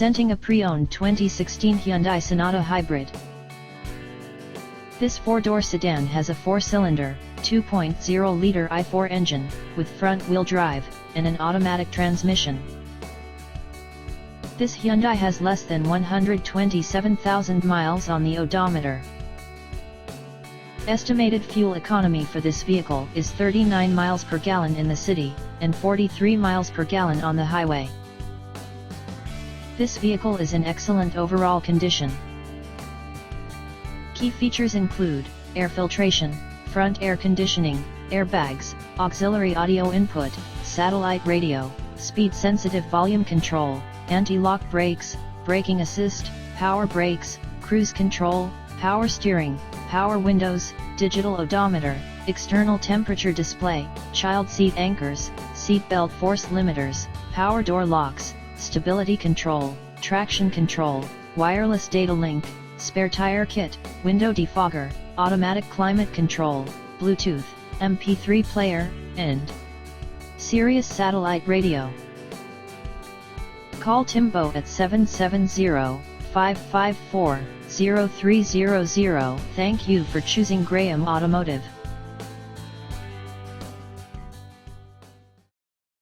Presenting a pre-owned 2016 Hyundai Sonata Hybrid. This four-door sedan has a four-cylinder, 2.0-liter i4 engine, with front-wheel drive, and an automatic transmission. This Hyundai has less than 127,000 miles on the odometer. Estimated fuel economy for this vehicle is 39 miles per gallon in the city, and 43 miles per gallon on the highway. This vehicle is in excellent overall condition. Key features include air filtration, front air conditioning, airbags, auxiliary audio input, satellite radio, speed-sensitive volume control, anti-lock brakes, braking assist, power brakes, cruise control, power steering, power windows, digital odometer, external temperature display, child seat anchors, seat belt force limiters, power door locks, stability control, traction control, wireless data link, spare tire kit, window defogger, automatic climate control, Bluetooth, MP3 player, and Sirius satellite radio. Call Timbo at 770-554-0300. Thank you for choosing Graham Automotive.